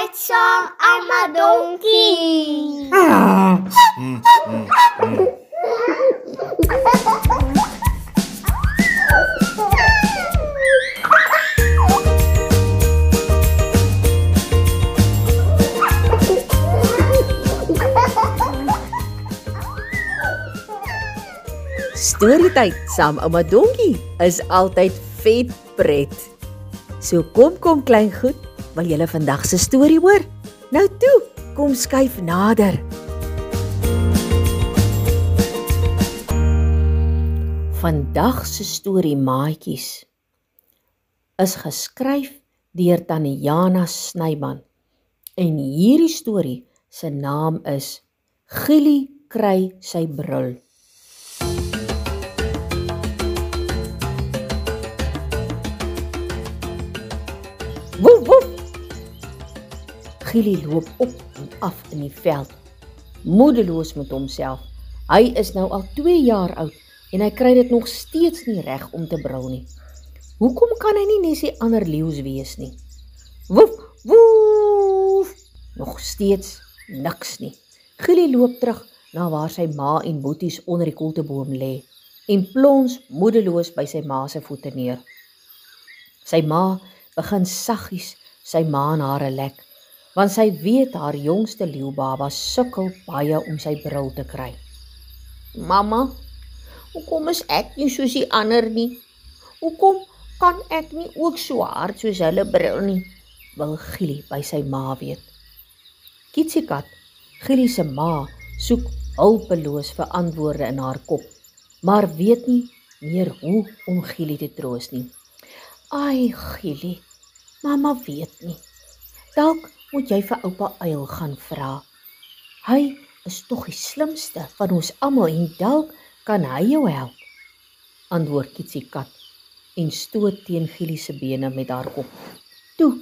that song, I'm a donkey. Storytyd saam ouma Donkie is altyd vet pret. So kom klein goed, wil julle vandag se storie hoor? Nou toe, kom skuif nader. Vandag se storie maatjies is geskryf deur Tannie Jana Snyman. En hierdie storie se naam is Gielie kry sy bril. Woef, woef! Gielie loop op en af in die veld, moedeloos met homself. Hy is nou al 2 jaar oud en hy kry dit nog steeds nie reg om te brul nie. Hoekom kan hy nie net die ander leeu's wees nie? Woef, woef! Nog steeds niks nie. Gielie loop terug na waar sy ma en boeties onder die koelteboom lê en plons moedeloos by sy ma se voete neer. Sy ma begin saggies sy maanhare lek, want sy weet haar jongste leeubaba sukkel baie om sy bril te kry. Mamma, hoekom is ek nie soos die ander nie? Hoekom kan ek nie ook so hard soos hulle brul nie? Wil Gielie by sy ma weet. Kitsiekat, Gielie se ma, soek hulpeloos vir antwoorde in haar kop, maar weet nie meer hoe om Gielie te troos nie. Ai, Gielie, mamma weet nie. Dalk moet jy vir oupa Uil gaan vra. Hy is tog die slimste van ons almal en dalk kan hy jou help. Antwoord Kitsiekat en stoot teen Gielie se bene met haar kop. Toe,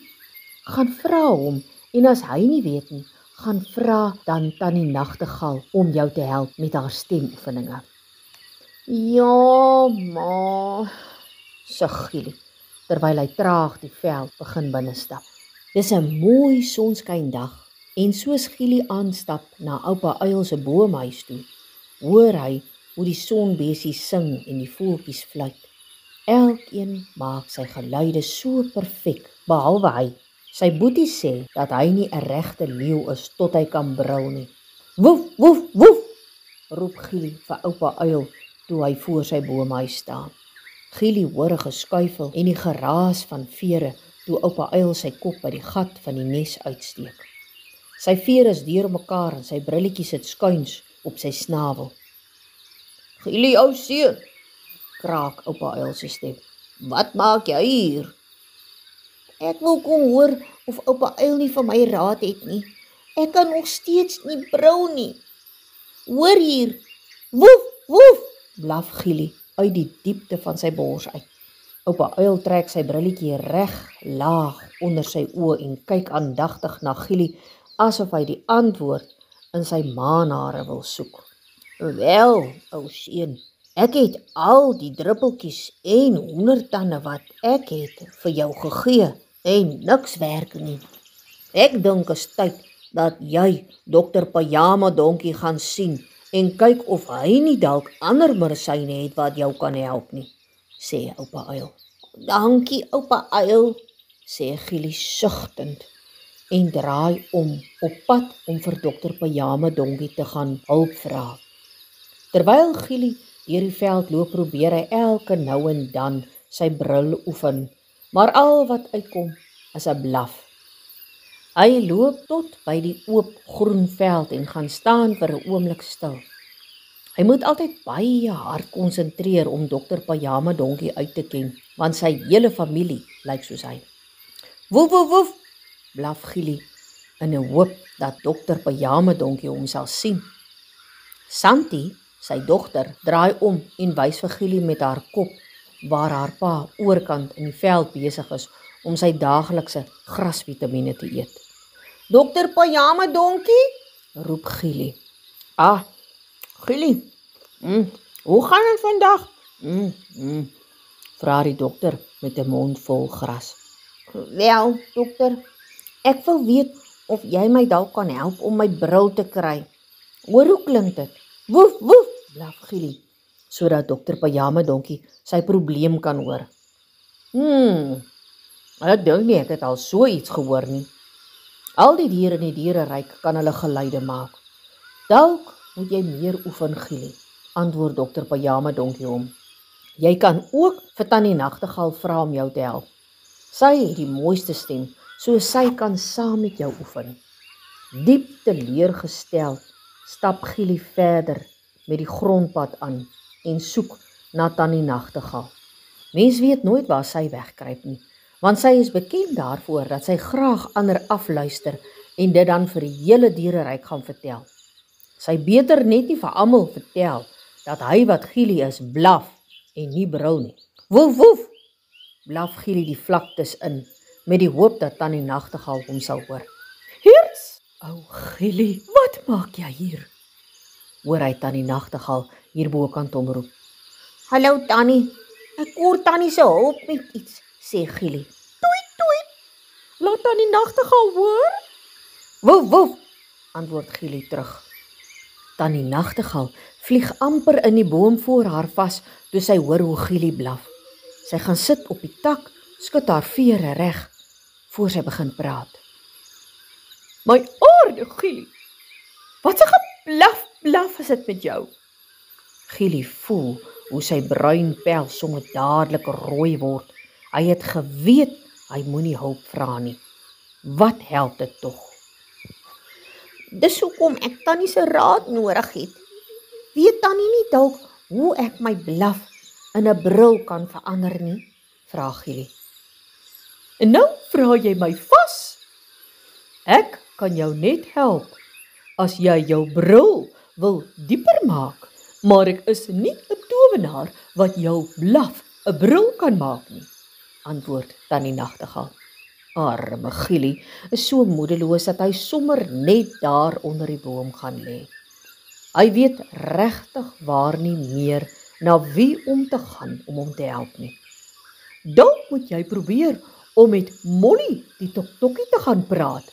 gaan vra hom en as hy nie weet nie, gaan vra dan Tannie Nagtegaal om jou te help met haar stemoefeninge. Ja, ma, sug Gielie, terwyl hy traag die veld begin binnestap. Dis 'n mooi sonskyndag en soos Gielie aanstap na oupa Uil se boomhuis toe, hoor hy hoe die sonbesies sing en die voeltjies fluit. Elkeen maak sy geluide so perfek, behalwe hy. Sy boetie sê dat hy nie 'n regte leeu is tot hy kan brul nie. Woef, woef, woef, roep Gielie vir oupa Uil toe hy voor sy boomhuis staan. Gielie hoor 'n geskuifel en die geraas van vere toe oupa Uil sy kop by die gat van die nes uitsteek. Sy vere is deurmekaar en sy brilletjies sit skuins op sy snavel. Gielie, ou seun, kraak oupa Uil se stem. Wat maak jy hier? Ek wil kom hoor of oupa Uil nie vir my raad het nie. Ek kan nog steeds nie brul nie. Hoor hier, woef, woef, blaf Gielie uit die diepte van sy bors uit. Oupa Uil trek sy brilletjie reg laag onder sy oë en kyk aandagtig na Gielie asof hy die antwoord in sy maanhare wil soek. Wel, ou seun, ek het al die druppeltjies en hoendertande wat ek het vir jou gegee en niks werk nie. Ek dink is tyd dat jy dokter Pyjama Donkie gaan sien en kyk of hy nie dalk ander medisyne het wat jou kan help nie, sê oupa Uil. Dankie oupa Uil, sê Gielie sugtend en draai om op pad om vir dokter Pyjama Donkie te gaan hulp vra. Terwyl Gielie deur die veld loop, probeer hy elke nou en dan sy bril oefen, maar al wat uitkom is 'n blaf. Hy loop tot by die oop groen veld en gaan staan vir 'n oomblik stil. Hy moet altyd baie hard konsentreer om dokter Pyjama Donkie uit te ken, want sy hele familie lyk soos hy. Woef, woef, woef, blaf Gielie in 'n hoop dat dokter Pyjama Donkie hom sal sien. Santi, sy dogter, draai om en wys vir Gielie met haar kop waar haar pa oorkant in die veld besig is om sy daaglikse grasvitamiene te eet. Dokter Pyjama Donkie, roep Gielie. Ah, Gielie, hoe gaan dit vandag? Vra die dokter met 'n mond vol gras. Wel, dokter, ek wil weet of jy my dalk kan help om my bril te kry. Hoor hoe klink dit? Woef, woef, blaf Gielie, sodat dokter Pyjama Donkie sy probleem kan hoor. Ek dink nie ek het al so iets gehoor nie. Al die diere in die diereryk kan hulle geluide maak. Dalk moet jy meer oefen, Gielie, antwoord dokter Pyjama Donkie hom. Jy kan ook vir Tannie Nagtegaal vra om jou te help. Sy het die mooiste stem, so sy kan saam met jou oefen. Diep teleurgestel stap Gielie verder met die grondpad aan en soek na Tannie Nagtegaal. Mens weet nooit waar sy wegkruip nie, want sy is bekend daarvoor dat sy graag ander afluister en dit dan vir die hele diereryk gaan vertel. Sy beter net nie vir almal vertel dat hy wat Gielie is blaf en nie brul nie. Woef, woef, blaf Gielie die vlaktes in met die hoop dat Tannie Nagtegaal hom sal hoor. Heers! O Gielie, wat maak jy hier? Hoor hy Tannie Nagtegaal hierbokant hom roep. Hallo Tannie, ek hoor Tannie se hulp met iets, sê Gielie. Toet, toet, laat Tannie Nagtegaal hoor. Woef, woef, antwoord Gielie terug. Tannie Nagtegaal vlieg amper in die boom voor haar vas toe sy hoor hoe Gielie blaf. Sy gaan sit op die tak, skud haar vere reg, voor sy begin praat. My aarde Gielie, wat 'n geblaf is dit met jou? Gielie voel hoe sy bruin pel sommer dadelik rooi word. Hy het geweet hy moenie hulp vra nie. Wat help dit tog? Dis hoekom ek Tannie se raad nodig het. Weet Tannie nie dalk hoe ek my blaf in 'n brul kan verander nie? Vra Gielie. En nou vra jy my vas? Ek kan jou net help as jy jou bril wil dieper maak, maar ek is nie 'n towenaar wat jou blaf 'n bril kan maak nie, antwoord Tannie Nagtegaal. Arme Gielie is so moedeloos dat hy sommer net daar onder die boom gaan lê. Hy weet regtig waar nie meer na wie om te gaan om hom te help nie. Dalk moet jy probeer om met Molly die toktokie te gaan praat.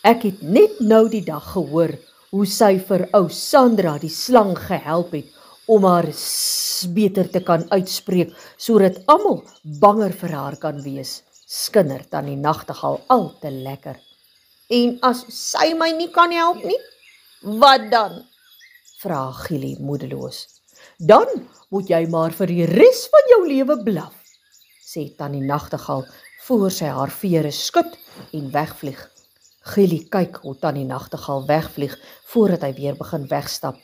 Ek het net nou die dag gehoor hoe sy vir ou Sandra die slang gehelp het om haar beter te kan uitspreek, sodat almal banger vir haar kan wees. Skinder Tannie Nagtegaal al te lekker. En as sy my nie kan help nie, wat dan? Vra Gielie moedeloos. Dan moet jy maar vir die res van jou lewe blaf, sê Tannie Nagtegaal voor sy haar vere skud en wegvlieg. Gielie kyk hoe Tannie Nagtegaal wegvlieg voordat hy weer begin wegstap.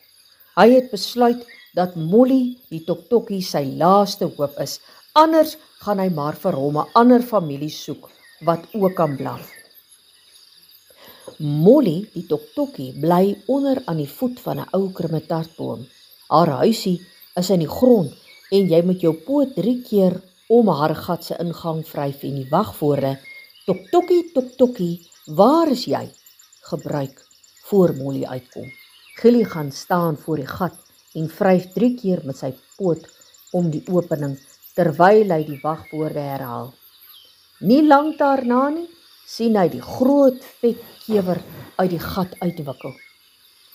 Hy het besluit dat Molly die toktokie sy laaste hoop is, anders gaan hy maar vir hom 'n ander familie soek wat ook kan blaf. Molly die toktokie bly onder aan die voet van 'n ou krumetartboom. Haar huisie is in die grond en jy moet jou poot 3 keer om haar gat se ingang vryf en die wagwoorde toktokie, toktokie, waar is jy? Gebruik voor Molly uitkom. Gielie gaan staan voor die gat en vryf 3 keer met sy poot om die opening terwyl hy die wagwoorde herhaal. Nie lank daarna nie, sien hy die groot vet kewer uit die gat uitwikkel.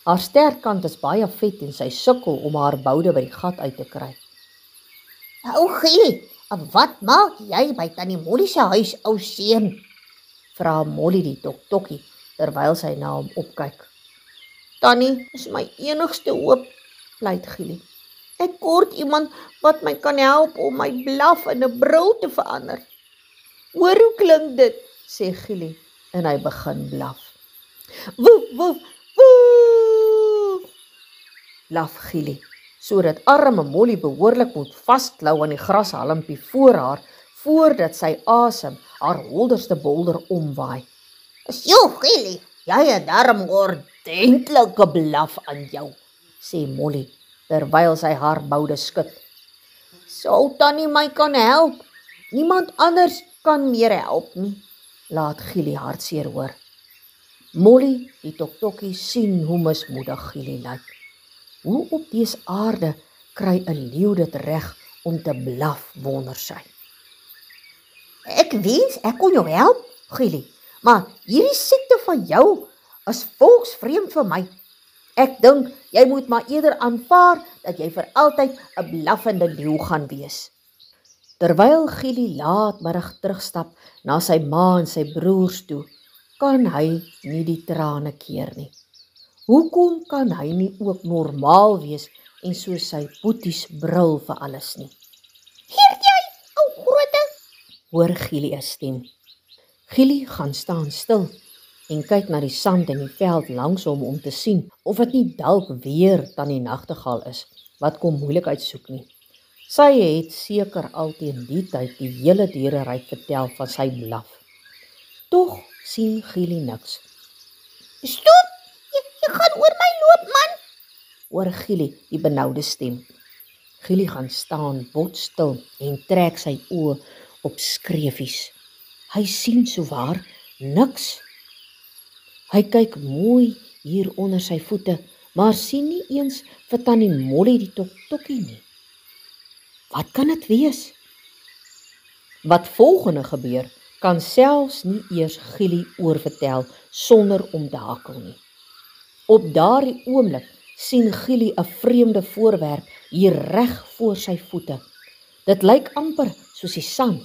Haar sterkant is baie vet en sy sukkel om haar boude by die gat uit te kry. O Gielie, wat maak jy by Tannie Molly se huis, ou seun? Vra Molly die toktokie terwyl sy na hom opkyk. Tannie is my enigste hoop, pleit Gielie. Ek kort iemand wat my kan help om my blaf in 'n brul te verander. Hoor hoe klink dit, sê Gielie en hy begin blaf. Woef, woef, woef, blaf Gielie, sodat arme Molly behoorlik moet vasklou aan die grashalmpie voor haar, voordat sy asem haar holderste bolder omwaai. "Sjoe, Gielie, jy het darm ordentlike blaf aan jou," sê Molly, terwyl sy haar boude skud. "Sou Tannie my kan help? Niemand anders kan meer help nie," laat Gielie hartseer hoor. Molly die toktokie sien hoe mismoedig Gielie lyk. Hoe op dese aarde kry 'n leeu dit reg om te blaf, wonder sy. "Ek wens ek kon jou help, Gielie, maar hierdie siekte van jou is volksvreemd vir my. Ek dink jy moet maar eerder aanvaar dat jy vir altyd 'n blaffende leeu gaan wees. Terwyl Gielie laatmiddag terugstap na sy ma en sy broers toe, kan hy nie die trane keer nie. Hoekom kan hy nie ook normaal wees en so sy boeties brul vir alles nie? Hier jy, ou groote! Hoor Gielie 'n stem. Gielie gaan staan stil en kyk na die sand in die veld langs hom om te sien of dit nie dalk weer Tannie Nagtegaal is, wat kom moeilikheid soek nie. Sy het seker al teen die tyd die hele diereryk vertel van sy blaf. Tog sien Gielie niks. Stop! Jy gaan oor my loop, man! Hoor Gielie die benoude stem. Gielie gaan staan botstil en trek sy oë op skreefies. Hy sien sowaar niks. Hy kyk mooi hier onder sy voete, maar sien nie eens vir Tannie Molly die tokkie nie. Wat kan dit wees? Wat volgende gebeur, kan selfs nie eers Gielie oorvertel sonder om te hakkel nie. Op daardie oomblik sien Gielie 'n vreemde voorwerp hier reg voor sy voete. Dit lyk amper soos die sand,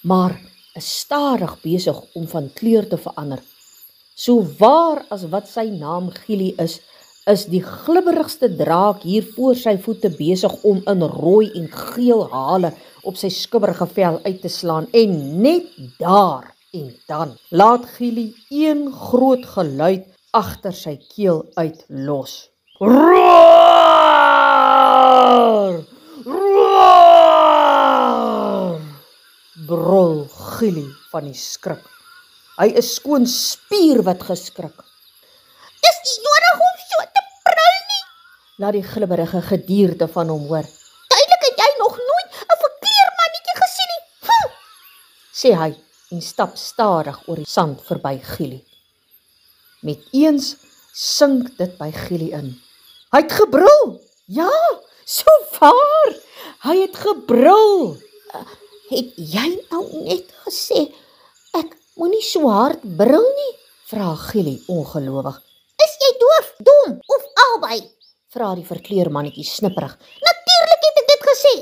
maar is stadig besig om van kleur te verander. So waar as wat sy naam Gielie is die glibberigste draak hier voor sy voete besig om in rooi en geel hale op sy skubberige vel uit te slaan, en net daar en dan laat Gielie een groot geluid agter sy keel uitlos. Roar! Roar! Brul Gielie van die skrik. Hy is skoon spier wat geskrik. Dis nie nodig om so te brul nie. Laat die glibberige gedierte van hom hoor. Duidelik het jy nog nooit 'n verkleermannetjie gesien nie. Sê hy en stap stadig oor die sand verby Gielie. Met eens sink dit by Gielie in. Hy het gebrul. Ja, so waar. Hy het gebrul. Het jy nou net gesê ek moenie so hard brul nie? Vra Gielie ongelowig. Is jy doof, dom of albei? Vra die verkleermannetjie snipperig. Natuurlik het ek dit gesê.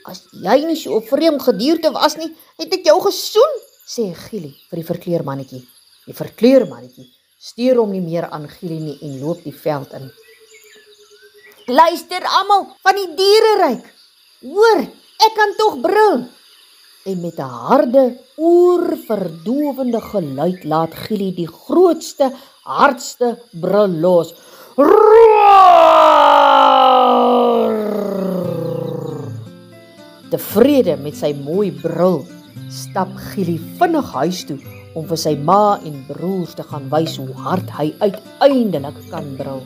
As jy nie so 'n vreemde gedierte was nie, het ek jou gesoen, sê Gielie vir die verkleermannetjie. Die verkleermannetjie steur hom nie meer aan Gielie nie en loop die veld in. Luister almal van die diereryk. Hoor, ek kan tog brul. En met 'n harde, oorverdowende geluid laat Gielie die grootste, hardste brul los. Roar! Tevrede met sy mooi brul, stap Gielie vinnig huis toe om vir sy ma en broers te gaan wys hoe hard hy uiteindelik kan brul.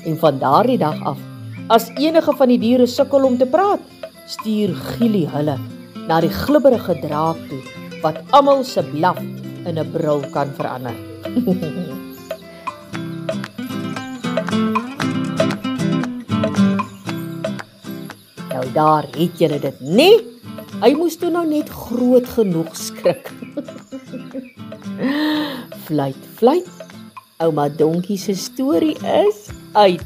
En van daardie dag af, as enige van die diere sukkel om te praat, stuur Gielie hulle na die glibberige draak toe, wat almal se blaf in 'n brul kan verander. Nou daar het julle dit, nee? Hy moes toe nou net groot genoeg skrik. Fluit, fluit. Ouma Donkie se storie is uit.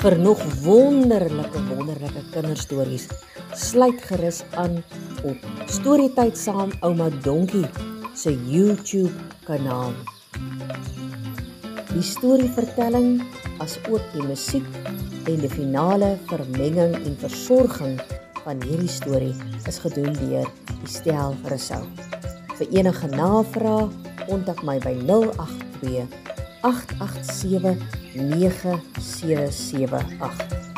Vir nog wonderlike kinderstories, sluit gerus aan op Storytyd saam Ouma Donkie se YouTube kanaal. Die storievertelling as ook die musiek en die finale vermenging en versorging van hierdie storie is gedoen deur Estel Rousseau. Vir enige navrae kontak my by 082 887 9778.